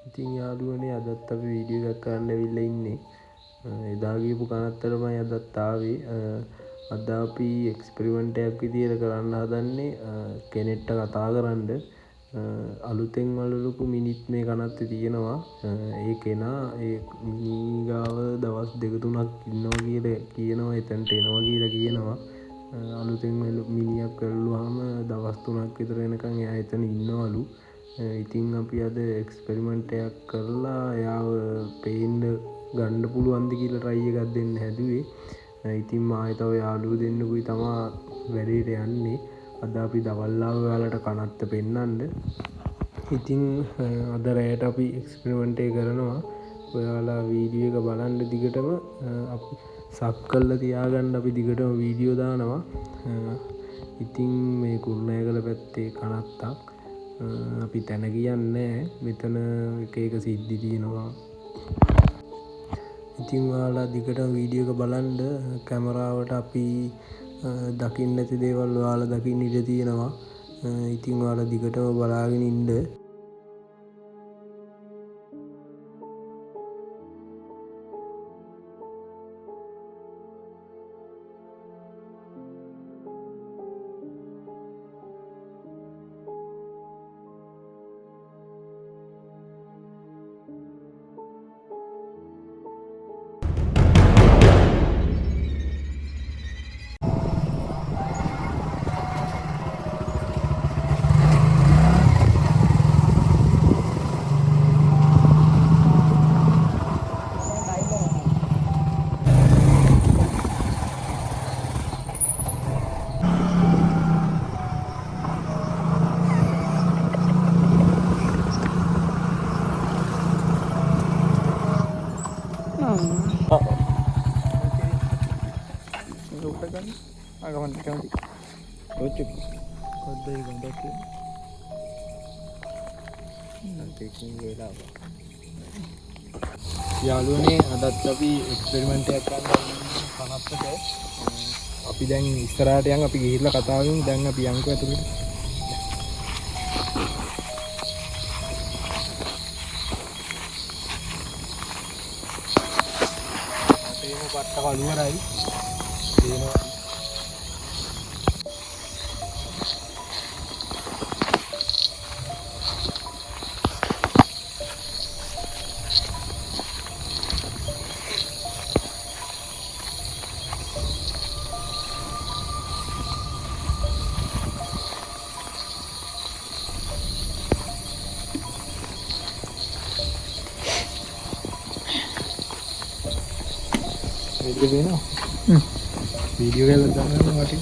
ඉතින් යාළුවනේ අදත් අපි වීඩියෝ එකක් කරන්න ඇවිල්ලා ඉන්නේ. එදා ගියපු කනත්තරමයි අදත් ආවේ. අද අපි එක්ස්පෙරිමන්ට් එකක් විදියට කරන්න හදන්නේ කෙනෙක්ට කතා කරන්න. අලුතෙන් වලලපු මිනිත් මේ කනත්තේ තියෙනවා. ඒ කෙනා ඒ මිනී ගාව දවස් 2-3ක් ඉන්නවා කියලා කියනවා. එතනට එනවා කියලා කියනවා. අලුතෙන් මිනිහක් වැළුවාම දවස් 3ක් විතර වෙනකන් එයා එතන ඉන්නවලු. ඉතින් අපි අද එක්ස්පෙරිමන්ට් එකක් කරලා එයාව පේන්න ගන්න පුළුවන්ද කියලා try එකක් දෙන්න හැදුවේ. ඉතින් මායි තව යාළුවෝ දෙන්නෙකුයි තමා වැඩේට යන්නේ. අද අපි දවල්ලාව ඔයාලට කනත්ත පෙන්නන්න. ඉතින් අද රැයට අපි එක්ස්පෙරිමන්ට් එක කරනවා. ඔයාලා වීඩියෝ එක බලන්න දිගටම අපි සබ් කරලා තියාගන්න. අපි දිගටම වීඩියෝ දානවා. ඉතින් මේ කුරුණෑගල පැත්තේ කනත්තක්. අපි තැන කියන්නේ මෙතන එක එක සිද්ධි තියෙනවා. ඉතින් ඔයාලා දිගටම වීඩියෝ එක බලන්න. කැමරාවට අපි දකින්න නැති දේවල් ඔයාලා දකින්න ඉඩ තියෙනවා. ඉතින් ඔයාලා දිගටම බලාගෙන ඉන්න. යාළුවනේ අදත් අපි එක්ස්පෙරිමන්ට් එකක් කරන්න කනත්තට. අපි දැන් ඉස්සරහට යන් අපි ගිහිල්ලා කතා කරමු. දැන් අපි යන්කෝ ඇතුළට. අපේම පට්ට කළුවරයි තියෙනවා. वीडियो के बताना वाटी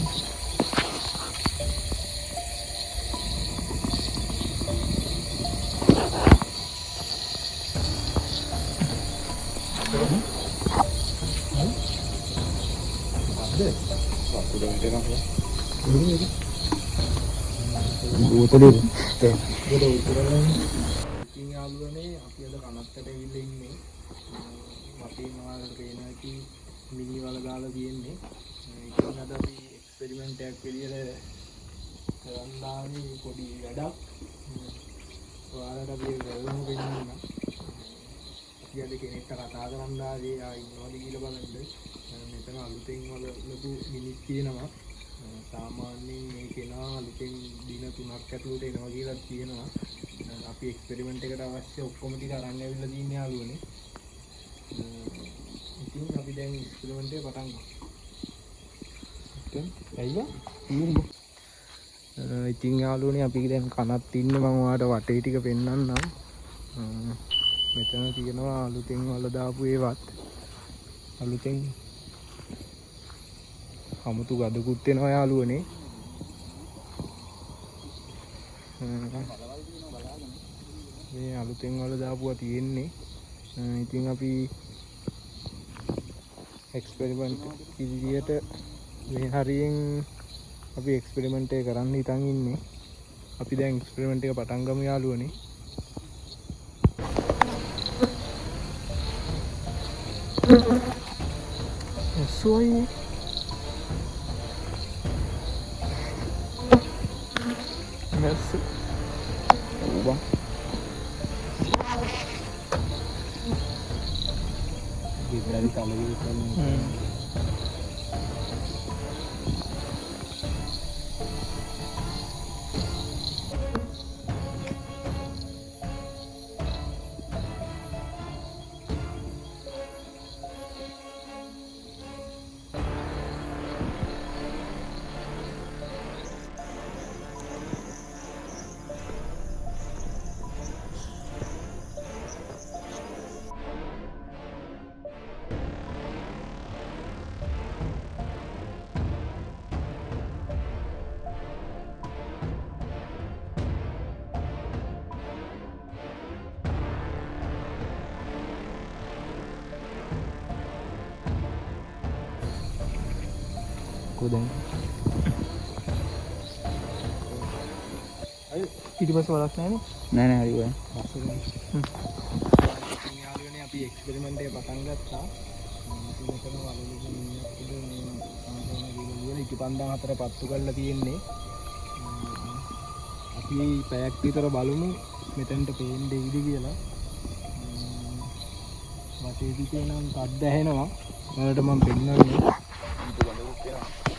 මිනි වල දාලා තියෙන්නේ. ඉතින් අද අපි එක්ස්පෙරිමන්ට් එකක් විදියට කරන්න ආවේ පොඩි වැඩක්. ඔයාලට අපි වැල්ලම පෙන්නන්න. අපි අද කෙනෙක්ට කතා කරන්න ආවේ ආ ඉන්නවද කියලා බලන්න. මෙතන අලුතෙන් වල ලොකු මිනිස් තියෙනවා. සාමාන්‍යයෙන් මේ කෙනා අලුතෙන් දින 3ක් ඇතුළත එනවා කියලා කියනවා. අපි එක්ස්පෙරිමන්ට් එකට අවශ්‍ය ඔක්කොම ටික අරන් ඇවිල්ලා තින්නේ යාළුවනේ. ඉතින් අපි දැන් එක්ස්පෙරිමන්ට් එක පටන් ගමු. ඉතින් යාළුවනේ අපි දැන් කනත් ඉන්න මම ඔයාලට වටේ ටික පෙන්නන්නම්. මෙතන තියෙනවා අලුතෙන් වල දාපු ඒවත්. අලුතෙන් අමුතු ගදකුත් එනවා යාළුවනේ. මේ අලුතෙන් වල දාපුවා තියෙන්නේ. ඉතින් අපි එක්ස්පෙරිමන්ට් විදියට මේ හරියෙන් අපි එක්ස්පෙරිමන්ට් එක කරන්න හිතන් ඉන්නේ. අපි දැන් එක්ස්පෙරිමන්ට් එක පටන් ගමු යාළුවනේ. සෝයි Merci. Bon. තලවි කරන කොදන් ඊට පස්සේ වලක් නැහැ නෑ නෑ හරි ඔය යාළුවනේ අපි එක්ස්පෙරිමන්ට් එක පටන් ගත්තා. අපි මෙතන වලලුකින් ඉන්න ඉටි පන්දම් 4 පත්තු කරලා තියෙන්නේ. අපි පැයක් විතර බලමු මෙතනට පේන්න දෙයිද කියලා. වටේ පිටේ නම් තද්ද ඇහෙනවා. ඔයාලට මම පෙන්නන්නේ.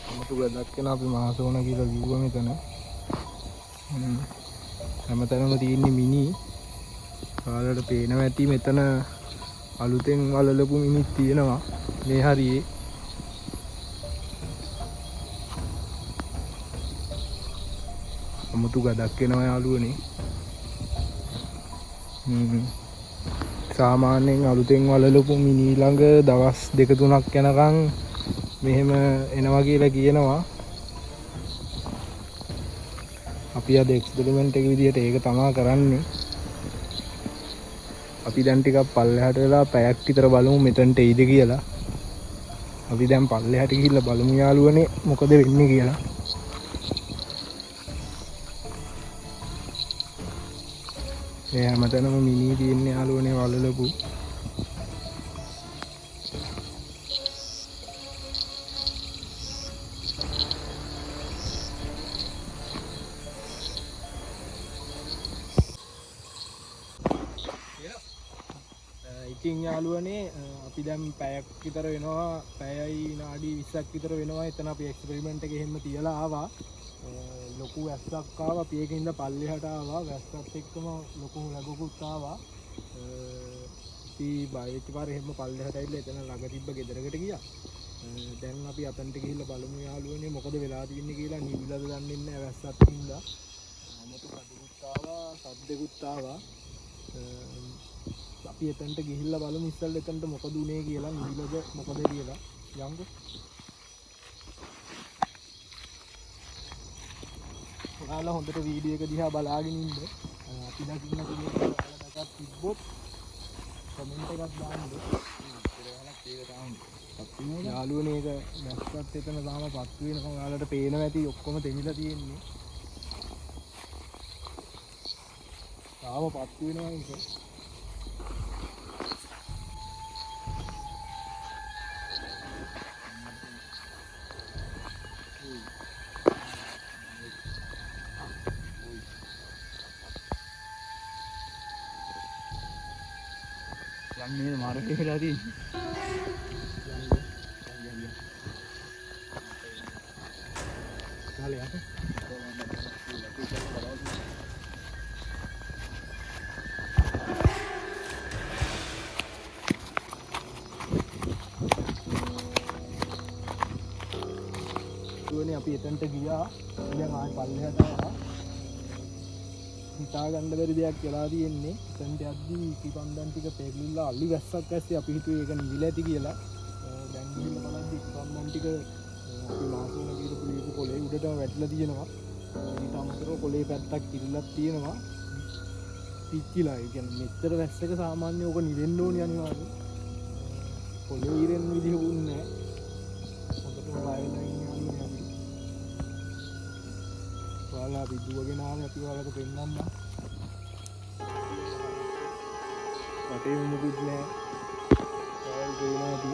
අමුතු ගඳක් එනවා. අපි මාසෝන කියලා කිව්වා මෙතන. හැමතැනම තියෙන්නේ මිනි. ඔයාලට පේනවා ඇති මෙතන අලුතෙන් වලලපු මිනිත් තියෙනවා මේ හරියේ. අමුතු ගඳක් එනවා යාළුවනේ. සාමාන්‍යයෙන් අලුතෙන් වලලපු මිනි ළඟ දවස් 2-3ක් යනකම් මෙහෙම එනවා කියලා කියනවා. අපි අද එක්ස්පෙරිමන්ට් එක විදිහට ඒක තමයි කරන්නේ. අපි දැන් ටිකක් පල්ලෙහාට වෙලා පැයක් විතර බලමු මෙතනට එයිද කියලා. අපි දැන් පල්ලෙහාට ගිහිල්ලා බලමු යාළුවනේ මොකද වෙන්නේ කියලා. මේ හැමතැනම මිනි තියෙන්නේ යාළුවනේ වලලපු. ඉතින් යාළුවනේ අපි දැන් පැයක් විතර වෙනවා, පැයයි විනාඩි 20ක් විතර වෙනවා. එතන අපි එක්ස්පෙරිමන්ට් එක එහෙම තියලා ආවා. ලොකු වැස්සක් ආවා. අපි ඒකින්ද පල්ලෙහාට ආවා. වැස්සත් එක්කම ලොකු ලැබුකුත් ආවා. අපි බයිට් පාර එහෙම පල්ලෙහාට ඇවිල්ලා එතන ළඟ තිබ්බ ගෙදරකට ගියා. දැන් අපි අතන්ට ගිහිල්ලා බලමු යාළුවනේ මොකද වෙලා තියෙන්නේ කියලා. නිවිලද දන්නේ නැහැ වැස්සත් හින්දා. අමුතු කඩකුත් ආවා, සද්දෙකුත් ආවා. අපි එතනට ගිහිල්ලා බලමු ඉස්සෙල්ලා එතනට මොකද උනේ කියලා, නිවිලද මොකද කියලා. යම්කෝ. ඔයාලා හොඳට වීඩියෝ එක දිහා බලාගෙන ඉන්න. අපි දකින්න කෙනෙක් ඔයාලට තිබ්බොත් කමෙන්ට් එකක් දාන්න. යාළුවනේ ඒක දැක්කත් එතන තාම පත්තු වෙනකම් ඔයාලට පේනවා ඇති ඔක්කොම තෙමිලා තියෙන්නේ. තාම පත්තු වෙනවා ඒක. යන්නේ මාර්ගය වෙලා තියෙන්නේ. කාලේ යන්න. තුනේ අපි එතනට ගියා. දැන් ආයෙ පල්ලෙහාට ආවා. හිතා ගන්න බැරි දෙයක් වෙලා තියෙන්නේ. එතනට යද්දී ඉටිපන්දම් ටික පෙරලිලා අලි වැස්සක් ඇස්සේ අපි හිතුවේ ඒක නිවිලා ඇති කියලා. දැන් ගිහිල්ලා බලද්දී ඉටිපන්දම් ටික අපි මාසෝන ගිහපු ලියපු කොලේ උඩටම වැටිලා තියෙනවා. ඊට අමතරව කොලේ පැත්තක් කිරිලක් තියෙනවා. පිච්චිලා. ඒ කියන්නේ මෙච්චර වැස්සක සාමාන්‍ය ඕක නිවෙන්න ඕනි අනිවාර්යයෙන්. කොලේ ඉරෙන්න විදිහකුත් නැහැ. හොඳටම බය වෙලා ඉන්නේ අපි. ඔයාලා අපි දුවගෙන ආවේ අපි ඔයාලට පෙන්නන්න. වටේ මොකුත් නැහැ. ඔයාලා දෙනවා අපි.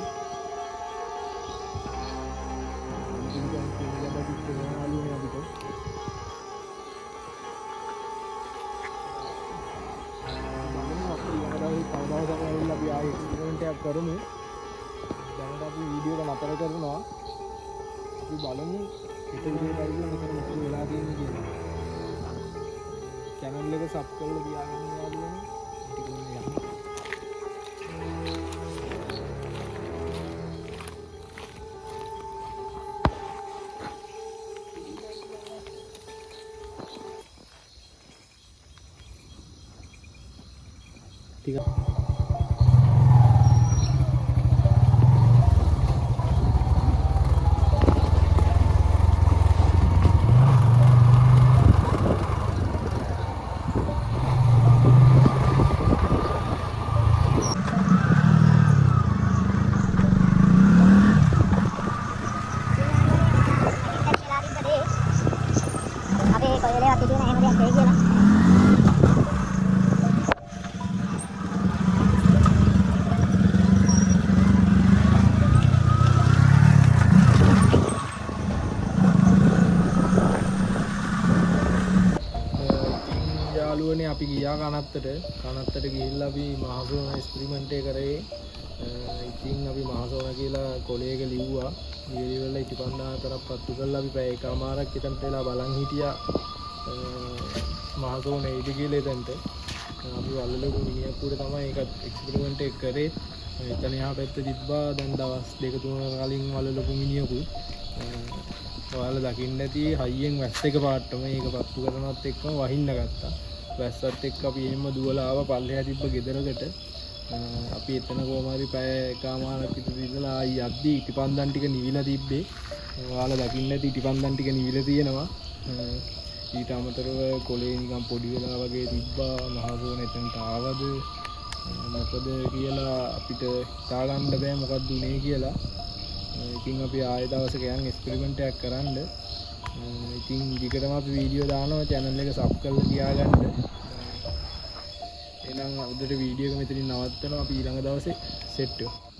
කරමු වීඩියෝ එක නතර කරනවා. අපි බලමු හෙට උදේටයි මෙතන මොකද වෙලා තියෙන්නේ කියලා. channel එක sub කරලා තියාගන්න යාළුවනේ. ටික ඔන්න යන්න. ටික යාළුවනේ අපි ගියා කනත්තට ගිහිල්ලා අපි මහසෝන එක්ස්පෙරිමන්ට් එක කරේ. ඉතින් අපි මහසෝන කියලා කොලේක ලිව්වා. ඊළඟ ඉටිපන්දාතරක් පත්තු කරලා අපි පැය එකමාරක් එතනට වෙලා බලන් හිටියා. මහසෝන එයිද කියලා එතනට. අපි වලලු මිනිහක් උඩ තමයි ඒක එක්ස්පෙරිමන්ට් එක කරේ. එතන එහා පැත්තේ තිබ්බා දැන් දවස් 2-3 කලින් වලලු මිනිහෙකුයි. ඔයාලා දකින්න ඇති හයියෙන් වැස්ස එක පාටම ඒක පත්තු කරනවත් එක්කම වහින්න ගත්තා. වැස්සත් එක්ක අපි එහෙම දුවලා ආව පල්ලෙහා තිබ්බ ගෙදරකට. අපි එතන කොහම හරි පැය එකමාරක් විතර ඉඳලා ආයි යද්දි ඉටිපන්දන් ටික නිවිලා තිබ්බේ. ඔයාලා දකින්න ඇති ඉටිපන්දන් ටික නිවිලා තියෙනවා. ඊට අමතරව කොලේ නිකන් පොඩි වෙලා වගේ තිබ්බා. මහසෝන එතනට ආවද මොකද කියලා අපිට හිතා ගන්න බෑ මොකක්ද උනේ කියලා. ඉතින් අපි ආයෙ දවසක යන් එක්ස්පෙරිමන්ට් එකක් කරන්න. ඉතින් ඊකටම අපි වීඩියෝ දානවා channel එක sub කරලා තියාගන්න. එහෙනම් උදේට වීඩියෝ එක මෙතනින් නවත්තනවා. අපි ඊළඟ දවසේ සෙට් වෙමු.